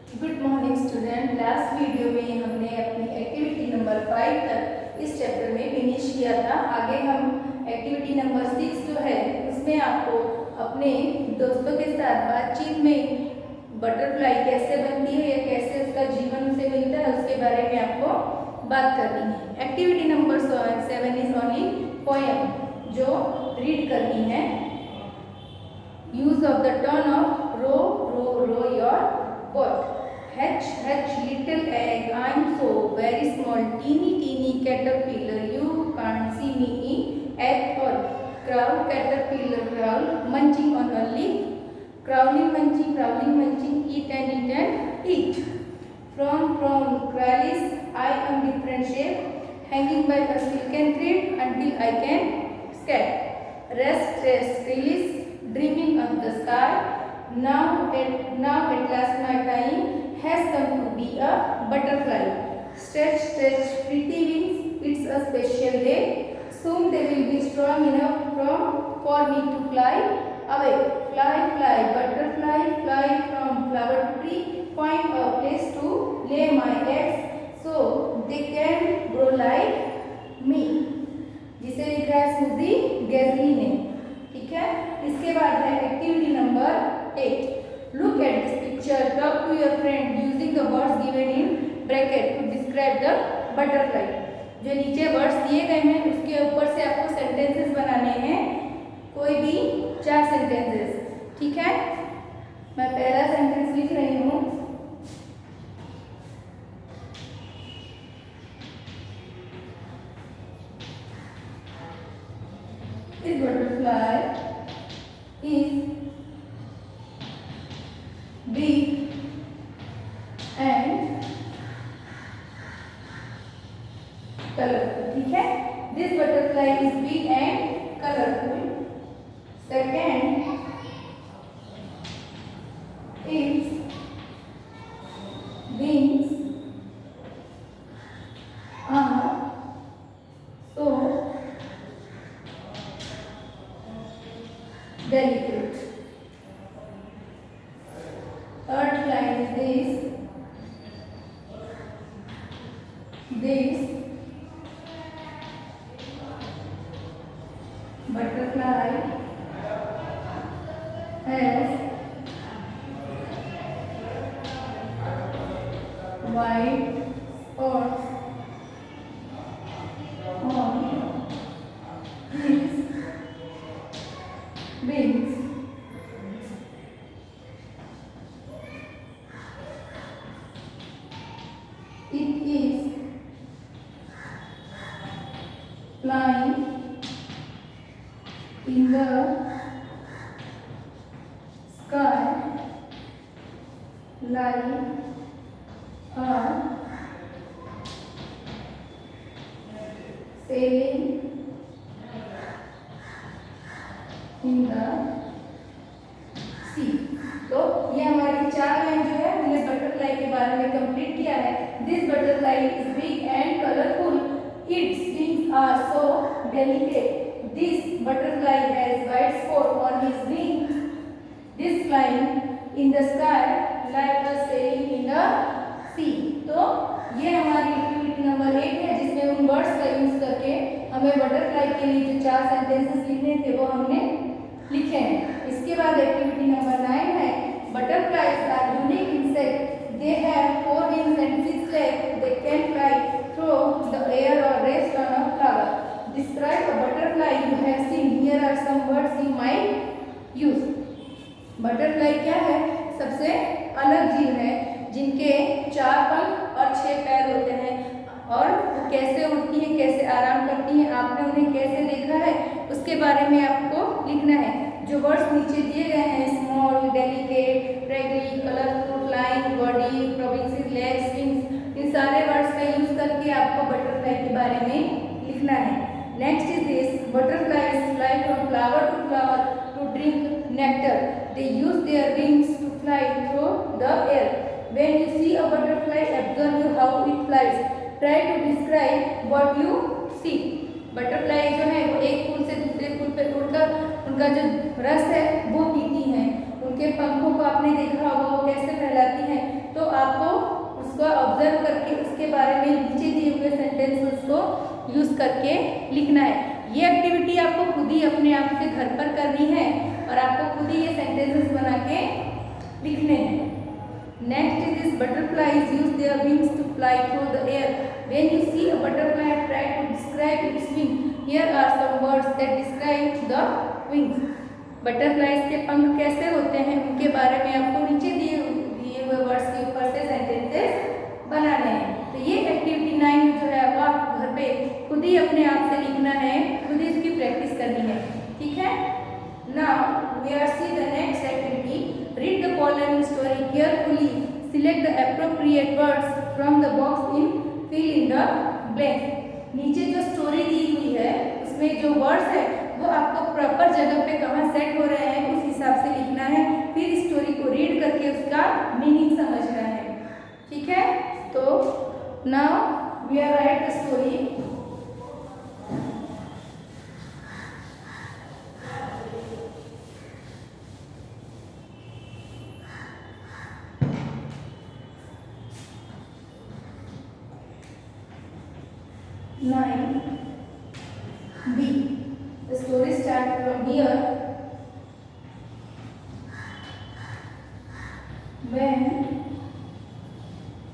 Good morning student. Last video में हमने अपनी एक्टिविटी नंबर 5 तक इस चैप्टर में फिनिश किया था। आगे हम एक्टिविटी नंबर 6 जो है उसमें आपको अपने दोस्तों के साथ बातचीत में बटरफ्लाई कैसे बनती है या कैसे उसका जीवन उसे मिलता है उसके बारे में आपको बात करनी है। Activity number 7 is only poem जो रीड करनी है। Use of the turn of row row row your boat. Hatch, hatch, little egg. I'm so very small, teeny, teeny caterpillar. You can't see me at all. Crow, caterpillar, crowl, munching on a leaf. Crawling, munching, eat and eat. From, crawlies, I am different shape, hanging by a silken thread until I can escape. Rest, release, dreaming of the sky. Now at last my time has come to be a butterfly. Stretch, pretty wings, it's a special day. Soon they will be strong enough for me to fly away. Fly, butterfly, fly from flower to tree. Find a place to lay my eggs so they can grow like me. जिसे लिखा है सूजी गैजली ने। ठीक है, इसके बाद है activity number 8. Look at this picture. Talk to your friend using the words given in bracket to describe the butterfly. जो नीचे वर्ड्स दिए गए हैं उसके ऊपर से आपको सेंटेंसेस बनाने हैं, कोई भी 4 सेंटेंसेस। ठीक है, मैं पहला सेंटेंस लिख रही हूँ। This butterfly is big and colorful. ठीक है, this butterfly is big and colorful. Second, its wings are so delicate. Third line is this butterfly has white spots on its wings. It is flying in the sky like a sailing in the sea. तो ये हमारी 4 line जो है हमने butterfly के बारे में complete किया है। This butterfly is big and colorful. Its wings are so delicate. This butterfly has white spot on his wings. This flying in the sky like a sailing in the sea. तो ये हमारी activity number 8 है जिसमें उन words का use करके हमें butterfly के लिए जो 4 सेंटेंसेस लिखने थे वो हमने लिखे हैं। इसके बाद एक्टिविटी नंबर 9 है butterflies are unique insect. They have 4 wings and 6 legs. They can fly through the air or rest on a flower. Describe a butterfly you have seen. Here are some words you might use. Butterfly क्या है? सबसे अलग जीव है जिनके 4 पंख और 6 पैर होते हैं और वो कैसे उड़ती हैं, कैसे आराम करती हैं, आपने उन्हें कैसे देखा है उसके बारे में आपको लिखना है। जो वर्ड्स नीचे दिए गए हैं small, delicate, fragile, colourful, flying, body, provinces, legs, wings, इन सारे वर्ड्स का यूज करके आपको बटरफ्लाई के बारे में लिखना है। Next is this butterflies fly from flower to drink nectar. They use their wings to fly through the air. When you see a butterfly, observe how it flies. Try to describe what you see. Butterfly जो है वो एक फूल से दूसरे फूल पर उड़कर उनका जो रस है वो पीती हैं। उनके पंखों को आपने देखा होगा वो कैसे फैलाती हैं, तो उसको ऑब्जर्व करके उसके बारे में नीचे दिए हुए सेंटेंसेस को यूज करके लिखना है। ये एक्टिविटी आपको खुद ही अपने आप से घर पर करनी है और आपको खुद ही ये सेंटेंसेस बना के लिखने हैं। Next is this butterflies use their wings to fly through the air. When you see a butterfly try to describe its wing. Here are some words that describe the wings. Butterflies के पंख कैसे होते हैं उनके बारे में आपको नीचे दिए हुए वर्ड्स के ऊपर से सेंटेंसेस बनाने हैं। तो ये एक्टिविटी 9 जो है वो आप घर पे खुद ही अपने आप से लिखना है, खुद ही इसकी प्रैक्टिस करनी है, ठीक है। Now we are see the next activity. Read the following story carefully, select the appropriate words from the box in fill in the blank. नीचे जो स्टोरी दी हुई है उसमें जो वर्ड्स है वो आपको प्रॉपर जगह पे कहाँ सेट हो रहे हैं उस हिसाब से लिखना है। फिर स्टोरी को रीड करके उसका मीनिंग समझना है, ठीक है। तो now we are write the story. Nine B. The story starts from here. When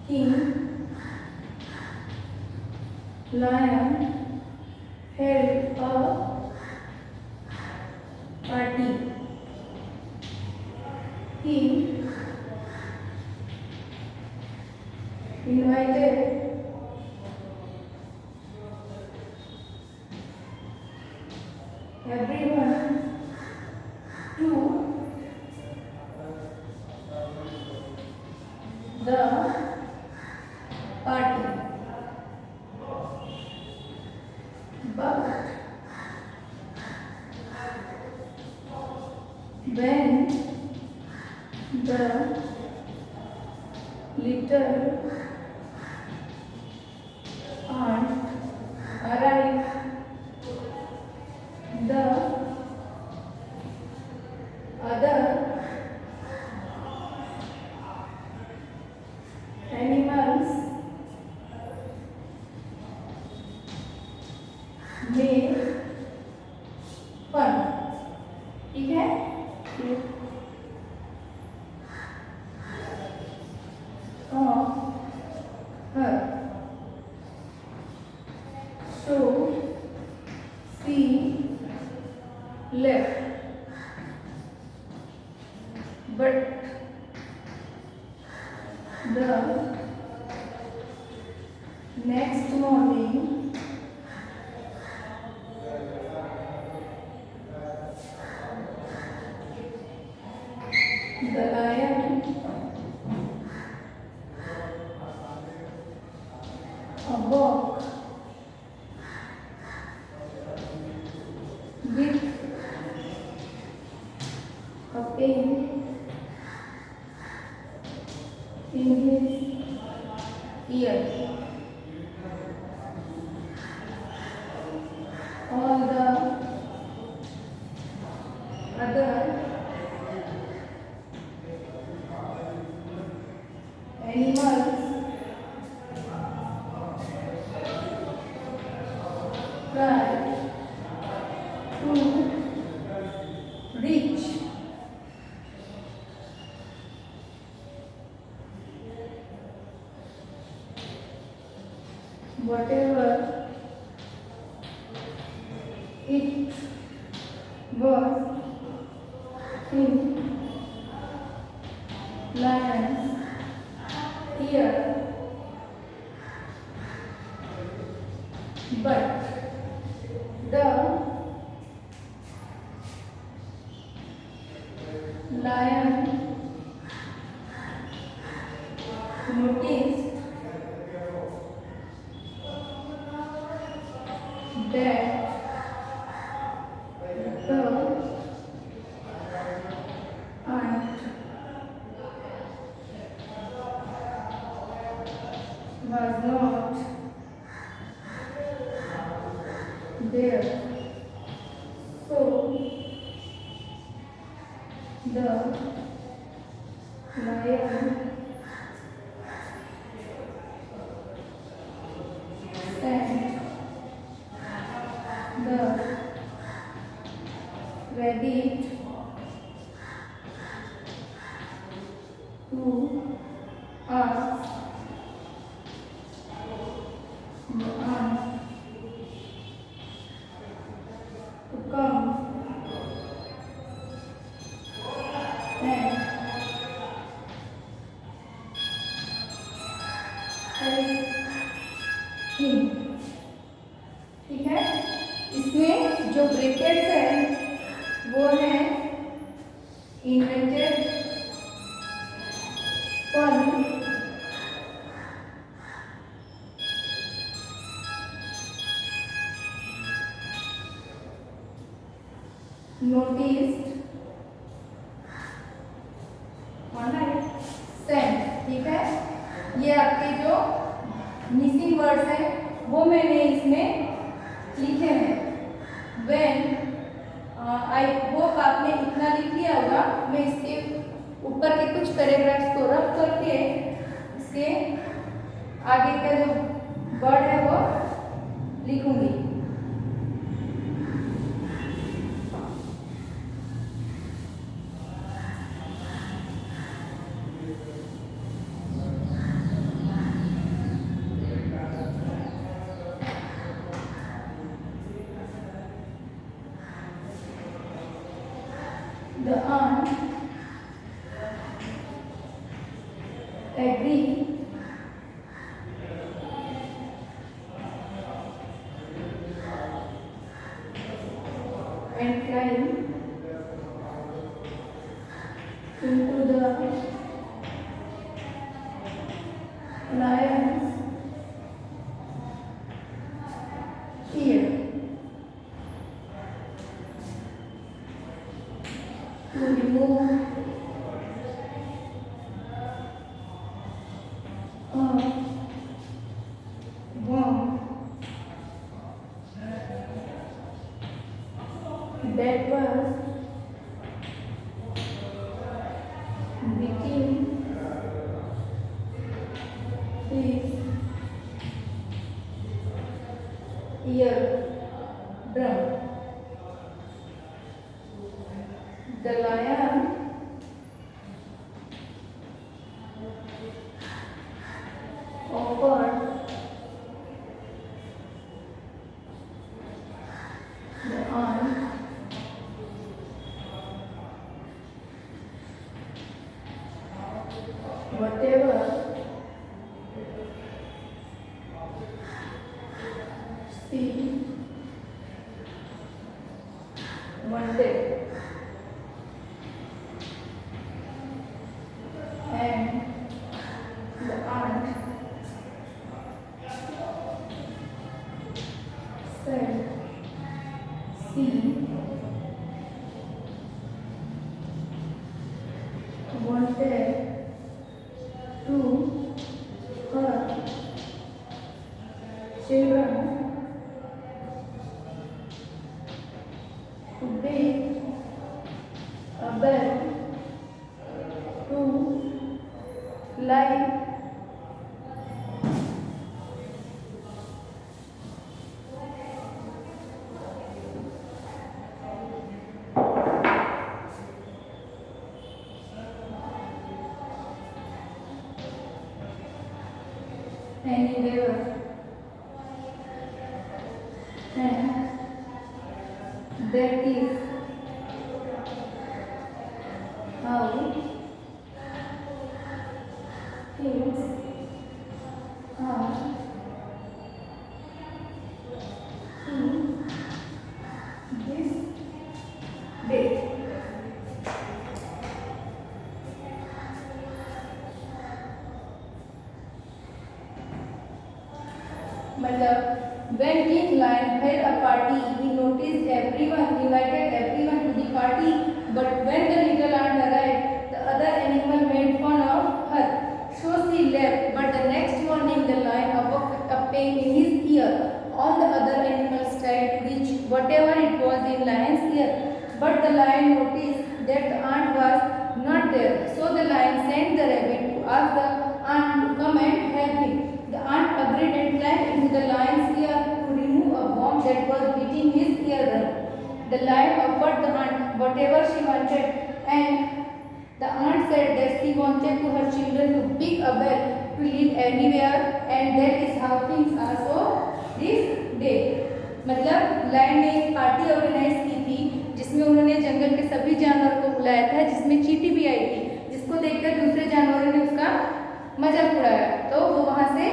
King Lion held a party, he invited everyone to the party, but when the little aunt arrived, the other animals made fun, ठीक है। Her, so she left, but the next morning the lion awoke with a pain in his ear. All the other animals tried to reach whatever it was in lion's ear, but the lion noticed that the aunt was not there. So the lion to ask the aunt to come and help him। ठीक है, इसमें जो brackets है वो है inverted fun, noticed, Saint. ठीक है, ये आपके जो मिसिंग वर्ड्स हैं वो मैंने इसमें लिखे हैं। व्हेन आई होप आपने इतना लिख लिया होगा। मैं इसके ऊपर के कुछ पैराग्राफ्स को रफ करके इसके आगे का जो वर्ड है वो लिखूंगी। The aunt agreed and climbed into the lion's ear to remove a worm that was between his eardrum. The lion offered the aunt whatever she wanted, and the aunt said she wanted to her children to build a bed to lie anywhere, and that is how things are in this day। मतलब when King Lion held a party, he noticed everyone, invited everyone to the party. But when the little aunt arrived, the other animal made fun of her. So she left. But the next morning, the lion awoke with a pain in his ear. All the other animals tried to reach whatever it was in lion's ear, but the lion noticed that the aunt was not there. So the lion sent the rabbit to ask the aunt to come and help him. The aunt agreed and climbed into the lion's ear to remove a worm that was beating his eardrum. The lion offered the aunt whatever she wanted, and The aunt said that she wanted to her children to pick a bell to live anywhere and that is how things are so this day. मतलब lion ने एक party organise की थी जिसमें उन्होंने जंगल के सभी जानवरों को बुलाया था, जिसमें चींटी भी आई थी, जिसको देखकर दूसरे जानवरों ने उसका मजाक उड़ाया तो वो वहाँ से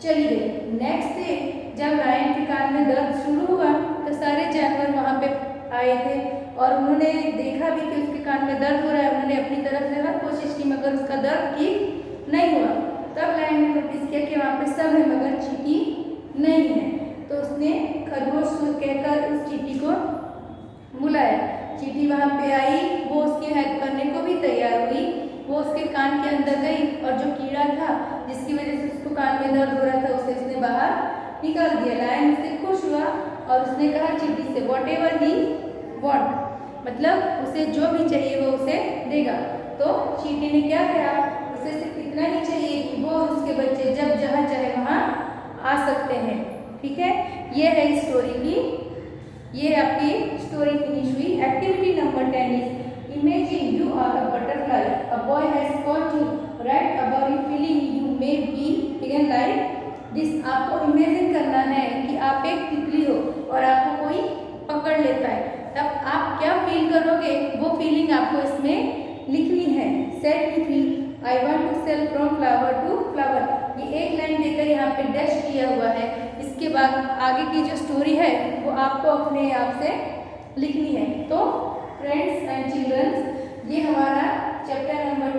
चली गई। नेक्स्ट डे जब लायन के कान में दर्द शुरू हुआ तो सारे जानवर वहाँ पे आए थे और उन्होंने देखा भी कि उसके कान में दर्द हो रहा है। उन्होंने अपनी तरफ से हर कोशिश की मगर उसका दर्द ठीक नहीं हुआ। तब लायन ने नोटिस किया कि वहाँ पे सब है मगर चींटी नहीं है, तो उसने खरगोश कहकर उस चींटी को बुलाया। चींटी वहाँ पे आई, वो उसकी हेल्प करने को भी तैयार हुई। वो उसके कान के अंदर गई और जो कीड़ा था जिसकी वजह से उसको कान में दर्द हो रहा था उसे उसने बाहर निकाल दिया। लायन उससे खुश हुआ और उसने कहा चींटी से वॉट एवर ही वॉन्ट, मतलब उसे जो भी चाहिए वो उसे देगा। तो चींटी ने क्या कहा, उसे सिर्फ इतना ही चाहिए कि वो और उसके बच्चे जब जहाँ चाहे वहाँ आ सकते हैं। ठीक है, ये है स्टोरी की, ये आपकी स्टोरी फिनिश हुई। Activity number 10 is imagine you are a butterfly, a boy has called you, write about you feeling you may be begin like this. आपको इमेजिन करना है कि आप एक तितली हो और आपको कोई पकड़ लेता है, तब आप क्या फील करोगे वो फीलिंग आपको इसमें लिखनी है। Set me free, I want to sail from flower to flower, ये एक लाइन देकर यहाँ पे डैश किया हुआ है। इसके बाद आगे की जो स्टोरी है वो आपको अपने आप से लिखनी है। तो फ्रेंड्स एंड चिल्ड्रंस, ये हमारा चैप्टर नंबर